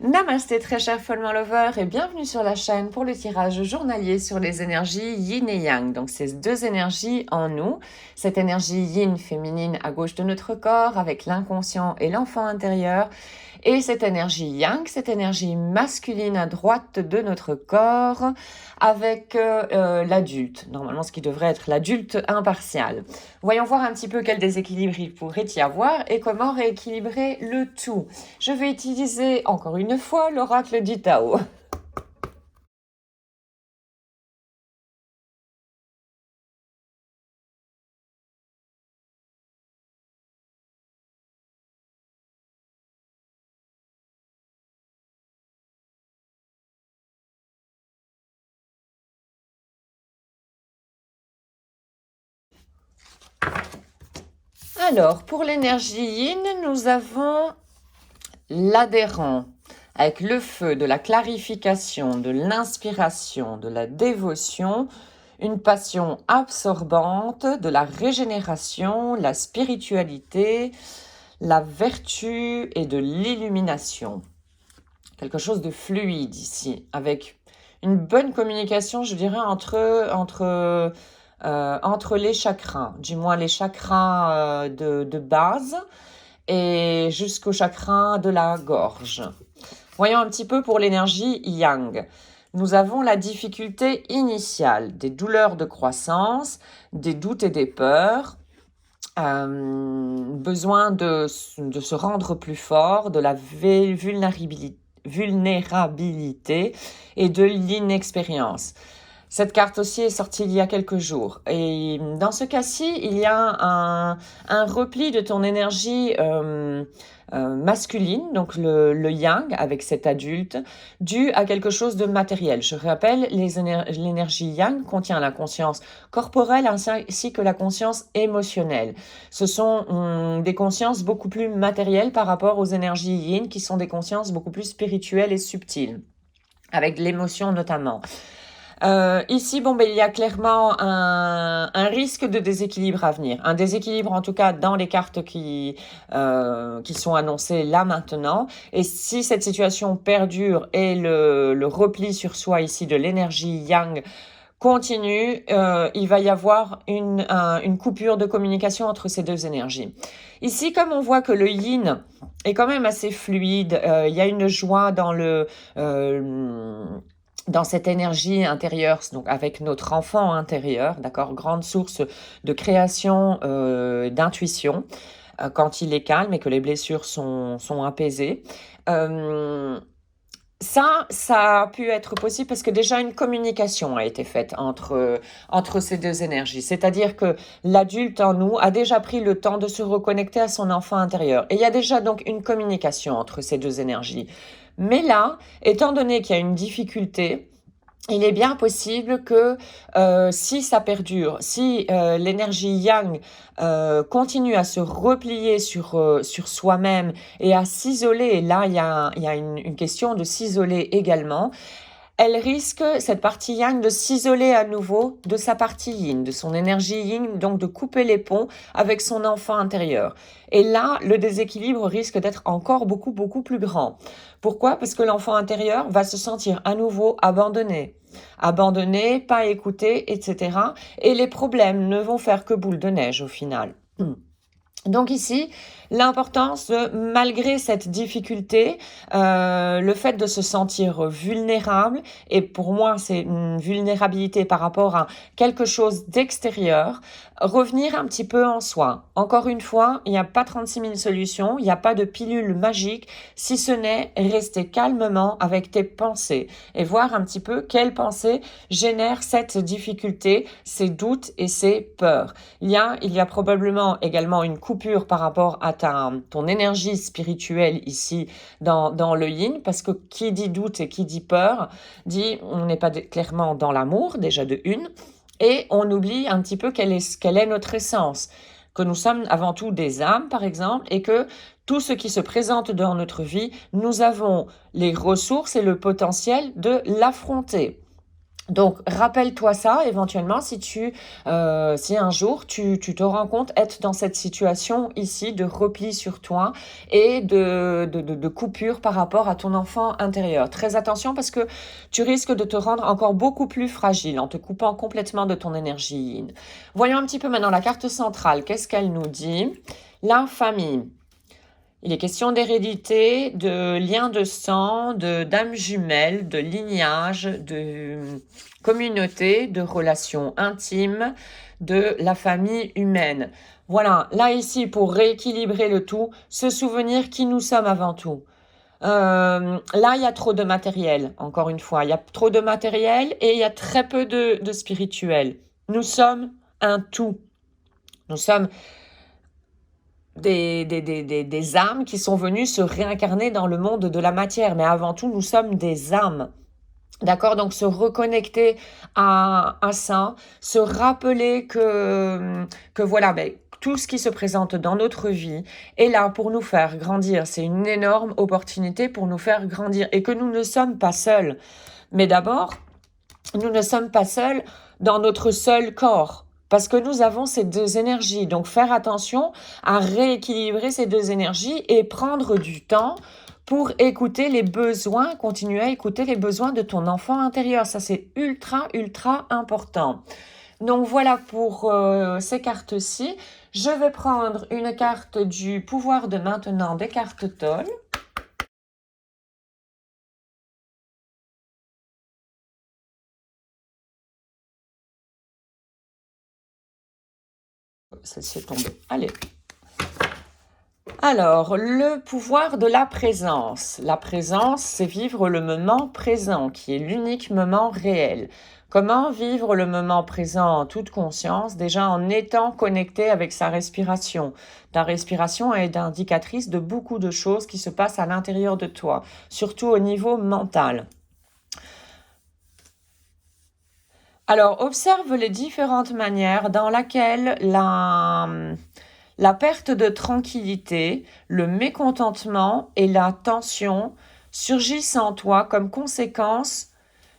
Namasté très cher Follement Lover et bienvenue sur la chaîne pour le tirage journalier sur les énergies yin et yang. Donc ces deux énergies en nous, cette énergie yin féminine à gauche de notre corps avec l'inconscient et l'enfant intérieur et cette énergie yang, cette énergie masculine à droite de notre corps avec l'adulte, normalement ce qui devrait être l'adulte impartial. Voyons voir un petit peu quel déséquilibre il pourrait y avoir et comment rééquilibrer le tout. Je vais utiliser encore une fois l'oracle du Tao. Alors, pour l'énergie yin, nous avons l'adhérent avec le feu de la clarification, de l'inspiration, de la dévotion, une passion absorbante, de la régénération, la spiritualité, la vertu et de l'illumination. Quelque chose de fluide ici, avec une bonne communication, je dirais, entre les chakras, du moins les chakras de base et jusqu'au chakra de la gorge. Voyons un petit peu pour l'énergie yang. Nous avons la difficulté initiale, des douleurs de croissance, des doutes et des peurs, besoin de se rendre plus fort, de la vulnérabilité et de l'inexpérience. Cette carte aussi est sortie il y a quelques jours. Et dans ce cas-ci, il y a un repli de ton énergie masculine, donc le yang avec cet adulte, dû à quelque chose de matériel. Je rappelle, l'énergie yang contient la conscience corporelle ainsi que la conscience émotionnelle. Ce sont des consciences beaucoup plus matérielles par rapport aux énergies yin qui sont des consciences beaucoup plus spirituelles et subtiles, avec l'émotion notamment. Ici, il y a clairement un risque de déséquilibre à venir. Un déséquilibre, en tout cas, dans les cartes qui sont annoncées là maintenant. Et si cette situation perdure et le repli sur soi ici de l'énergie yang continue, il va y avoir une coupure de communication entre ces deux énergies. Ici, comme on voit que le yin est quand même assez fluide, il y a une joie dans cette énergie intérieure, donc avec notre enfant intérieur, d'accord, grande source de création, d'intuition, quand il est calme et que les blessures sont apaisées. Ça a pu être possible parce que déjà une communication a été faite entre ces deux énergies. C'est-à-dire que l'adulte en nous a déjà pris le temps de se reconnecter à son enfant intérieur. Et il y a déjà donc une communication entre ces deux énergies. Mais là, étant donné qu'il y a une difficulté, il est bien possible que si ça perdure, si l'énergie yang continue à se replier sur soi-même et à s'isoler, et là il y a une question de s'isoler également, elle risque, cette partie yang, de s'isoler à nouveau de sa partie yin, de son énergie yin, donc de couper les ponts avec son enfant intérieur. Et là, le déséquilibre risque d'être encore beaucoup, beaucoup plus grand. Pourquoi? Parce que l'enfant intérieur va se sentir à nouveau abandonné, pas écouté, etc. Et les problèmes ne vont faire que boule de neige au final. Donc ici, l'importance, malgré cette difficulté, le fait de se sentir vulnérable, et pour moi c'est une vulnérabilité par rapport à quelque chose d'extérieur, revenir un petit peu en soi. Encore une fois, il n'y a pas 36 000 solutions, il n'y a pas de pilule magique, si ce n'est rester calmement avec tes pensées et voir un petit peu quelles pensées génèrent cette difficulté, ces doutes et ces peurs. Il y a probablement également une coupure par rapport à ton énergie spirituelle ici dans le yin, parce que qui dit doute et qui dit peur, dit on n'est pas clairement dans l'amour, déjà de une, et on oublie un petit peu quelle est notre essence, que nous sommes avant tout des âmes, par exemple, et que tout ce qui se présente dans notre vie, nous avons les ressources et le potentiel de l'affronter. Donc, rappelle-toi ça éventuellement si un jour tu te rends compte être dans cette situation ici de repli sur toi et de coupure par rapport à ton enfant intérieur. Très attention parce que tu risques de te rendre encore beaucoup plus fragile en te coupant complètement de ton énergie yin. Voyons un petit peu maintenant la carte centrale. Qu'est-ce qu'elle nous dit? La famille. Il est question d'hérédité, de liens de sang, de d'âmes jumelles, de lignage, de communauté, de relations intimes, de la famille humaine. Voilà, là ici, pour rééquilibrer le tout, se souvenir qui nous sommes avant tout. Là, il y a trop de matériel, encore une fois. Il y a trop de matériel et il y a très peu de spirituel. Nous sommes un tout. Nous sommes des âmes qui sont venues se réincarner dans le monde de la matière. Mais avant tout, nous sommes des âmes. D'accord? Donc, se reconnecter à ça, se rappeler que voilà, ben, tout ce qui se présente dans notre vie est là pour nous faire grandir. C'est une énorme opportunité pour nous faire grandir et que nous ne sommes pas seuls. Mais d'abord, nous ne sommes pas seuls dans notre seul corps. Parce que nous avons ces deux énergies. Donc, faire attention à rééquilibrer ces deux énergies et prendre du temps pour écouter les besoins, continuer à écouter les besoins de ton enfant intérieur. Ça, c'est ultra, ultra important. Donc, voilà pour ces cartes-ci. Je vais prendre une carte du pouvoir de maintenant des cartes Toll. Celle-ci est tombée. Allez. Alors, le pouvoir de la présence. La présence, c'est vivre le moment présent, qui est l'unique moment réel. Comment vivre le moment présent en toute conscience? Déjà en étant connecté avec sa respiration. Ta respiration est indicatrice de beaucoup de choses qui se passent à l'intérieur de toi, surtout au niveau mental. Alors, observe les différentes manières dans lesquelles la perte de tranquillité, le mécontentement et la tension surgissent en toi comme conséquence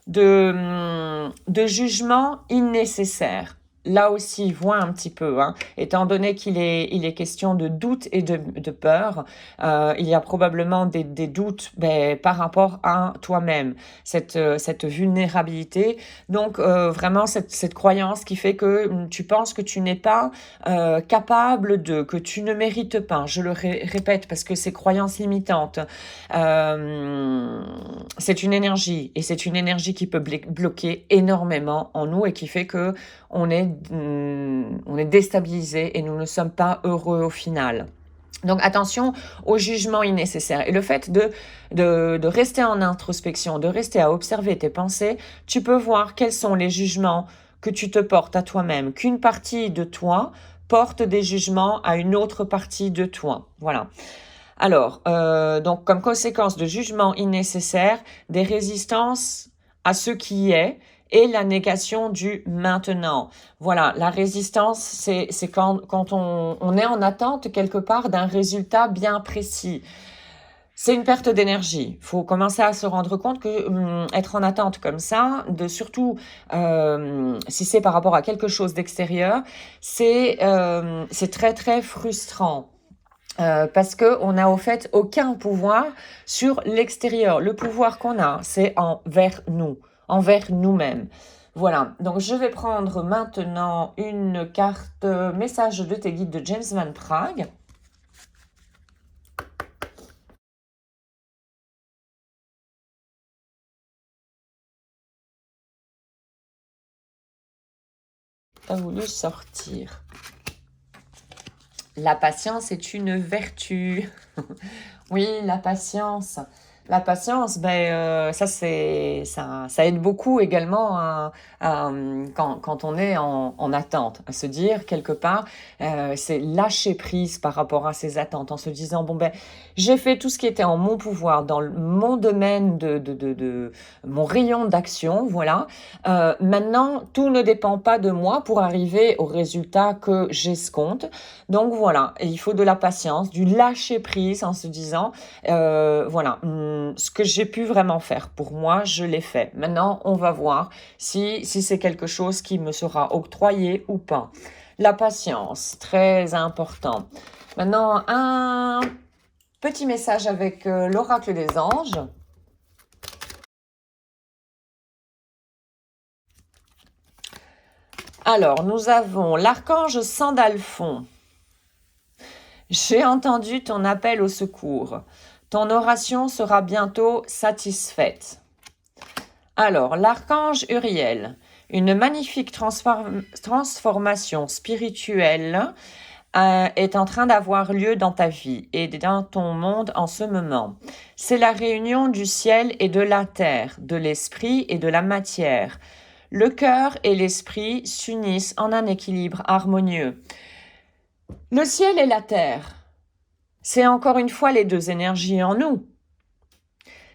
de jugements innécessaires. Là aussi, vois un petit peu, hein, étant donné il est question de doute et de peur, il y a probablement des doutes par rapport à toi-même, cette vulnérabilité. Donc, vraiment, cette croyance qui fait que tu penses que tu n'es pas capable que tu ne mérites pas. Je le répète parce que ces croyances limitantes, c'est une énergie et c'est une énergie qui peut bloquer énormément en nous et qui fait que on est déstabilisé et nous ne sommes pas heureux au final. Donc attention aux jugements innécessaires. Et le fait de rester en introspection, de rester à observer tes pensées, tu peux voir quels sont les jugements que tu te portes à toi-même, qu'une partie de toi porte des jugements à une autre partie de toi. Voilà. Alors, donc comme conséquence de jugements innécessaires, des résistances à ce qui est et la négation du maintenant. Voilà, la résistance, c'est quand on est en attente quelque part d'un résultat bien précis. C'est une perte d'énergie. Il faut commencer à se rendre compte que être en attente comme ça, surtout si c'est par rapport à quelque chose d'extérieur, c'est très très frustrant. Parce qu'on n'a au fait aucun pouvoir sur l'extérieur. Le pouvoir qu'on a, c'est envers nous, envers nous-mêmes. Voilà, donc je vais prendre maintenant une carte message de tes guides de James Van Praagh. Pas voulu sortir. La patience est une vertu. Oui, la patience. La patience, ça aide beaucoup également quand on est en attente, à se dire quelque part, c'est lâcher prise par rapport à ces attentes, en se disant bon j'ai fait tout ce qui était en mon pouvoir dans mon domaine de mon rayon d'action, voilà. Maintenant, tout ne dépend pas de moi pour arriver au résultat que j'escompte. Donc voilà, il faut de la patience, du lâcher prise en se disant voilà. ce que j'ai pu vraiment faire. Pour moi, je l'ai fait. Maintenant, on va voir si c'est quelque chose qui me sera octroyé ou pas. La patience, très important. Maintenant, un petit message avec l'oracle des anges. Alors, nous avons l'archange Sandalphon. J'ai entendu ton appel au secours. Ton oration sera bientôt satisfaite. Alors, l'archange Uriel, une magnifique transformation spirituelle est en train d'avoir lieu dans ta vie et dans ton monde en ce moment. C'est la réunion du ciel et de la terre, de l'esprit et de la matière. Le cœur et l'esprit s'unissent en un équilibre harmonieux. Le ciel et la terre, c'est encore une fois les deux énergies en nous.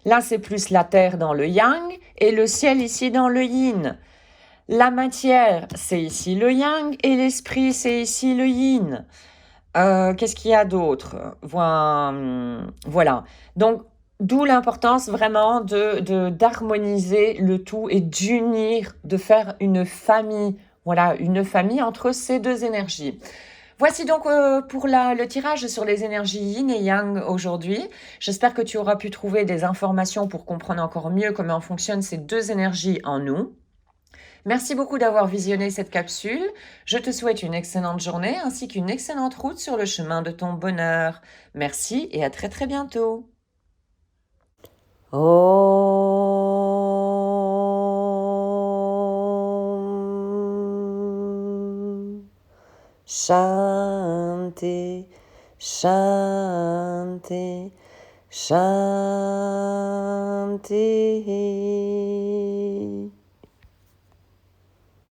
Là, c'est plus la terre dans le yang et le ciel ici dans le yin. La matière, c'est ici le yang et l'esprit, c'est ici le yin. Qu'est-ce qu'il y a d'autre? Voilà. Donc, d'où l'importance vraiment d'harmoniser le tout et d'unir, de faire une famille. Voilà, une famille entre ces deux énergies. Voici donc pour le tirage sur les énergies yin et yang aujourd'hui. J'espère que tu auras pu trouver des informations pour comprendre encore mieux comment fonctionnent ces deux énergies en nous. Merci beaucoup d'avoir visionné cette capsule. Je te souhaite une excellente journée ainsi qu'une excellente route sur le chemin de ton bonheur. Merci et à très très bientôt. Om Shanti Shanti Shanti